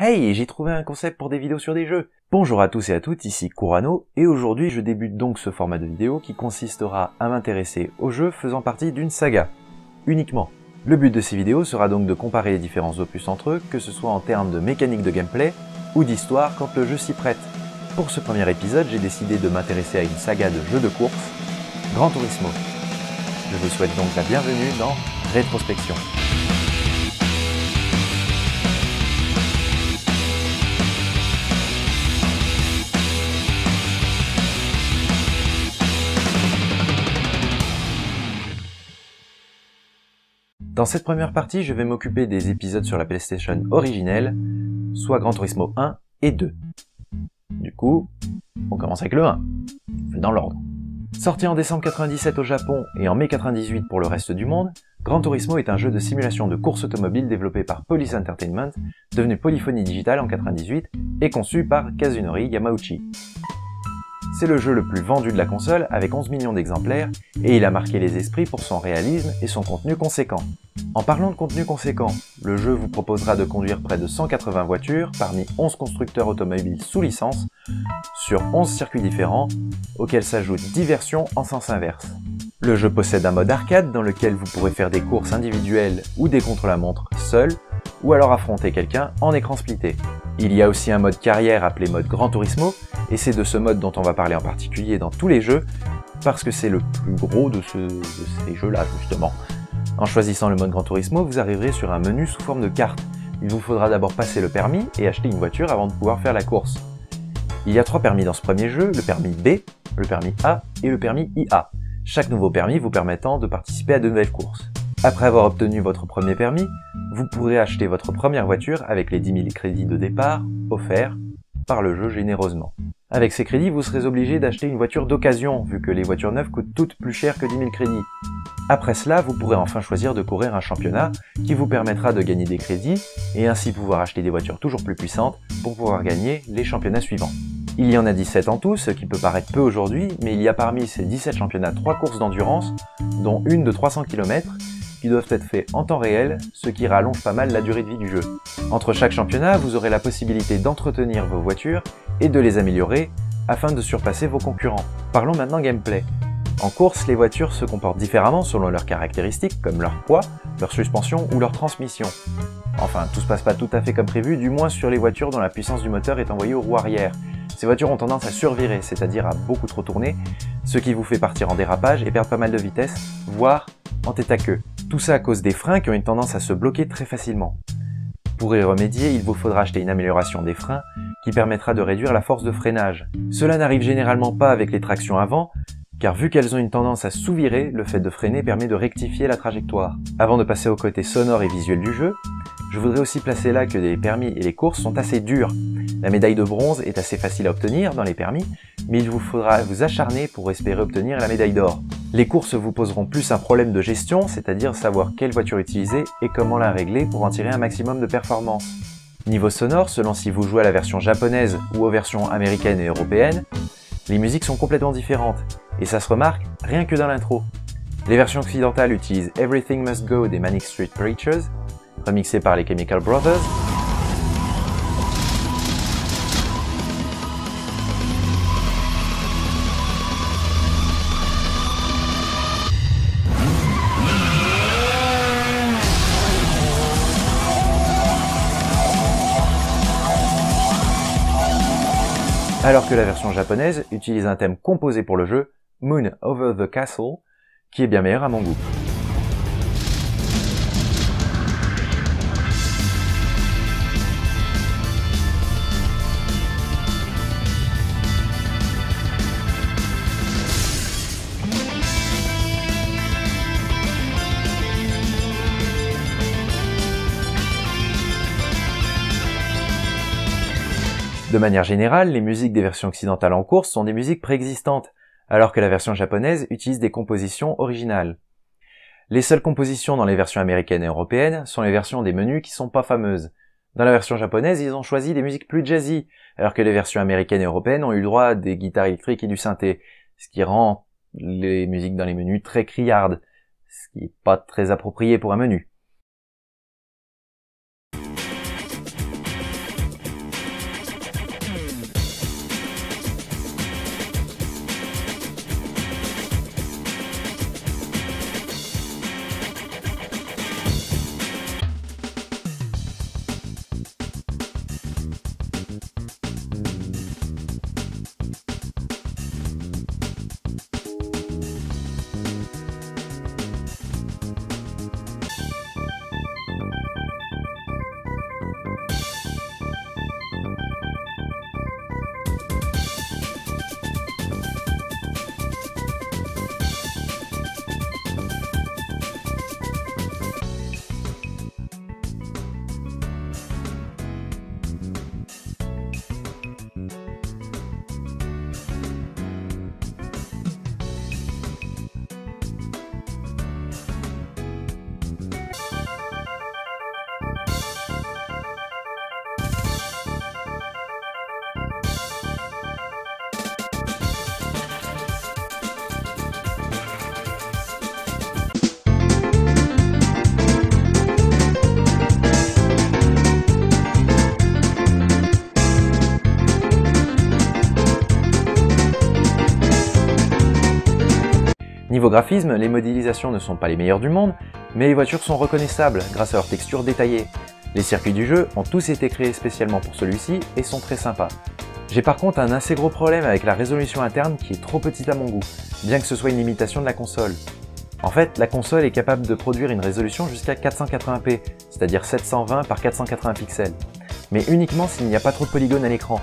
Hey, j'ai trouvé un concept pour des vidéos sur des jeux. Bonjour à tous et à toutes, ici Kurano, et aujourd'hui je débute donc ce format de vidéo qui consistera à m'intéresser aux jeux faisant partie d'une saga, uniquement. Le but de ces vidéos sera donc de comparer les différents opus entre eux, que ce soit en termes de mécanique de gameplay ou d'histoire quand le jeu s'y prête. Pour ce premier épisode, j'ai décidé de m'intéresser à une saga de jeux de course, Gran Turismo. Je vous souhaite donc la bienvenue dans Rétrospection. Dans cette première partie, je vais m'occuper des épisodes sur la PlayStation originelle, soit Gran Turismo 1 et 2. Du coup, on commence avec le 1, dans l'ordre. Sorti en décembre 97 au Japon et en mai 98 pour le reste du monde, Gran Turismo est un jeu de simulation de course automobile développé par Police Entertainment, devenu Polyphony Digital en 98 et conçu par Kazunori Yamauchi. C'est le jeu le plus vendu de la console avec 11 millions d'exemplaires et il a marqué les esprits pour son réalisme et son contenu conséquent. En parlant de contenu conséquent, le jeu vous proposera de conduire près de 180 voitures parmi 11 constructeurs automobiles sous licence sur 11 circuits différents auxquels s'ajoutent 10 versions en sens inverse. Le jeu possède un mode arcade dans lequel vous pourrez faire des courses individuelles ou des contre-la-montre seul ou alors affronter quelqu'un en écran splitté. Il y a aussi un mode carrière appelé mode Gran Turismo, et c'est de ce mode dont on va parler en particulier dans tous les jeux, parce que c'est le plus gros de ces jeux-là, justement. En choisissant le mode Gran Turismo, vous arriverez sur un menu sous forme de carte. Il vous faudra d'abord passer le permis et acheter une voiture avant de pouvoir faire la course. Il y a 3 permis dans ce premier jeu, le permis B, le permis A et le permis IA. Chaque nouveau permis vous permettant de participer à de nouvelles courses. Après avoir obtenu votre premier permis, vous pourrez acheter votre première voiture avec les 10 000 crédits de départ offerts par le jeu généreusement. Avec ces crédits, vous serez obligé d'acheter une voiture d'occasion, vu que les voitures neuves coûtent toutes plus cher que 10 000 crédits. Après cela, vous pourrez enfin choisir de courir un championnat qui vous permettra de gagner des crédits et ainsi pouvoir acheter des voitures toujours plus puissantes pour pouvoir gagner les championnats suivants. Il y en a 17 en tout, ce qui peut paraître peu aujourd'hui, mais il y a parmi ces 17 championnats 3 courses d'endurance, dont une de 300 km, qui doivent être faits en temps réel, ce qui rallonge pas mal la durée de vie du jeu. Entre chaque championnat, vous aurez la possibilité d'entretenir vos voitures et de les améliorer afin de surpasser vos concurrents. Parlons maintenant gameplay. En course, les voitures se comportent différemment selon leurs caractéristiques comme leur poids, leur suspension ou leur transmission. Enfin, tout se passe pas tout à fait comme prévu, du moins sur les voitures dont la puissance du moteur est envoyée aux roues arrière. Ces voitures ont tendance à survirer, c'est-à-dire à beaucoup trop tourner, ce qui vous fait partir en dérapage et perdre pas mal de vitesse, voire en tête à queue. Tout ça à cause des freins qui ont une tendance à se bloquer très facilement. Pour y remédier, il vous faudra acheter une amélioration des freins qui permettra de réduire la force de freinage. Cela n'arrive généralement pas avec les tractions avant, car vu qu'elles ont une tendance à sous-virer, le fait de freiner permet de rectifier la trajectoire. Avant de passer au côté sonore et visuel du jeu, je voudrais aussi placer là que les permis et les courses sont assez durs. La médaille de bronze est assez facile à obtenir dans les permis, mais il vous faudra vous acharner pour espérer obtenir la médaille d'or. Les courses vous poseront plus un problème de gestion, c'est-à-dire savoir quelle voiture utiliser et comment la régler pour en tirer un maximum de performance. Niveau sonore, selon si vous jouez à la version japonaise ou aux versions américaines et européennes, les musiques sont complètement différentes, et ça se remarque rien que dans l'intro. Les versions occidentales utilisent Everything Must Go des Manic Street Preachers, remixé par les Chemical Brothers, alors que la version japonaise utilise un thème composé pour le jeu, Moon Over the Castle, qui est bien meilleur à mon goût. De manière générale, les musiques des versions occidentales en course sont des musiques préexistantes, alors que la version japonaise utilise des compositions originales. Les seules compositions dans les versions américaines et européennes sont les versions des menus qui sont pas fameuses. Dans la version japonaise, ils ont choisi des musiques plus jazzy, alors que les versions américaines et européennes ont eu le droit à des guitares électriques et du synthé, ce qui rend les musiques dans les menus très criardes, ce qui est pas très approprié pour un menu. Niveau graphisme, les modélisations ne sont pas les meilleures du monde, mais les voitures sont reconnaissables grâce à leurs textures détaillées. Les circuits du jeu ont tous été créés spécialement pour celui-ci et sont très sympas. J'ai par contre un assez gros problème avec la résolution interne qui est trop petite à mon goût, bien que ce soit une limitation de la console. En fait, la console est capable de produire une résolution jusqu'à 480p, c'est-à-dire 720 par 480 pixels, mais uniquement s'il n'y a pas trop de polygones à l'écran.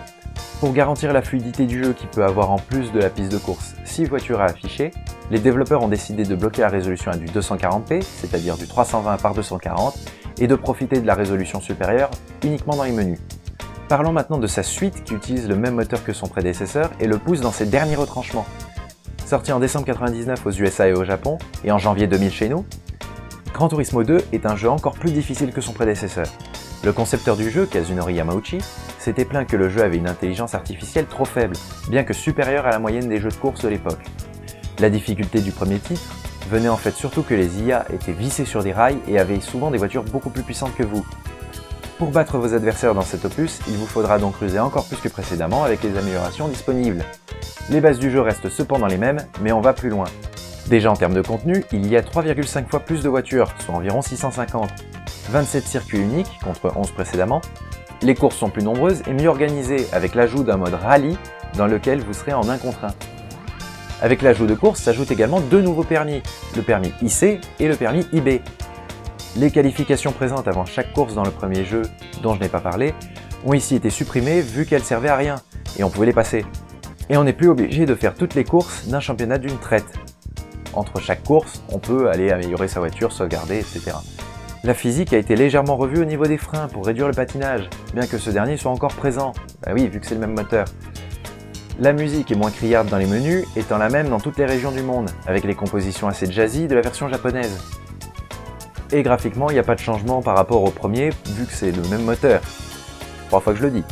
Pour garantir la fluidité du jeu qui peut avoir en plus de la piste de course 6 voitures à afficher, les développeurs ont décidé de bloquer la résolution à du 240p, c'est-à-dire du 320 par 240, et de profiter de la résolution supérieure uniquement dans les menus. Parlons maintenant de sa suite qui utilise le même moteur que son prédécesseur et le pousse dans ses derniers retranchements. Sorti en décembre 1999 aux USA et au Japon, et en janvier 2000 chez nous, Gran Turismo 2 est un jeu encore plus difficile que son prédécesseur. Le concepteur du jeu, Kazunori Yamauchi, s'était plaint que le jeu avait une intelligence artificielle trop faible, bien que supérieure à la moyenne des jeux de course de l'époque. La difficulté du premier titre venait en fait surtout que les IA étaient vissés sur des rails et avaient souvent des voitures beaucoup plus puissantes que vous. Pour battre vos adversaires dans cet opus, il vous faudra donc creuser encore plus que précédemment avec les améliorations disponibles. Les bases du jeu restent cependant les mêmes, mais on va plus loin. Déjà en termes de contenu, il y a 3,5 fois plus de voitures, soit environ 650, 27 circuits uniques contre 11 précédemment, les courses sont plus nombreuses et mieux organisées avec l'ajout d'un mode rallye dans lequel vous serez en 1 contre 1. Avec l'ajout de course s'ajoutent également 2 nouveaux permis, le permis IC et le permis IB. Les qualifications présentes avant chaque course dans le premier jeu, dont je n'ai pas parlé, ont ici été supprimées vu qu'elles servaient à rien, et on pouvait les passer. Et on n'est plus obligé de faire toutes les courses d'un championnat d'une traite. Entre chaque course, on peut aller améliorer sa voiture, sauvegarder, etc. La physique a été légèrement revue au niveau des freins pour réduire le patinage, bien que ce dernier soit encore présent. Bah oui, vu que c'est le même moteur. La musique est moins criarde dans les menus, étant la même dans toutes les régions du monde, avec les compositions assez jazzy de la version japonaise. Et graphiquement, il n'y a pas de changement par rapport au premier, vu que c'est le même moteur. 3 fois que je le dis.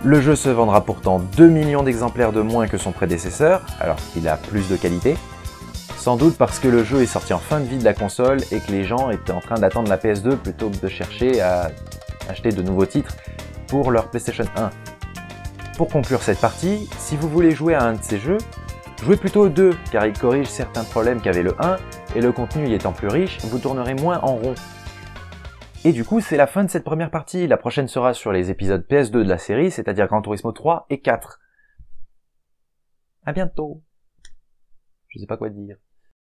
Le jeu se vendra pourtant 2 millions d'exemplaires de moins que son prédécesseur, alors qu'il a plus de qualité. Sans doute parce que le jeu est sorti en fin de vie de la console et que les gens étaient en train d'attendre la PS2 plutôt que de chercher à acheter de nouveaux titres pour leur PlayStation 1. Pour conclure cette partie, si vous voulez jouer à un de ces jeux, jouez plutôt au 2 car il corrige certains problèmes qu'avait le 1 et le contenu y étant plus riche, vous tournerez moins en rond. Et du coup, c'est la fin de cette première partie. La prochaine sera sur les épisodes PS2 de la série, c'est-à-dire Gran Turismo 3 et 4. À bientôt. Je sais pas quoi dire.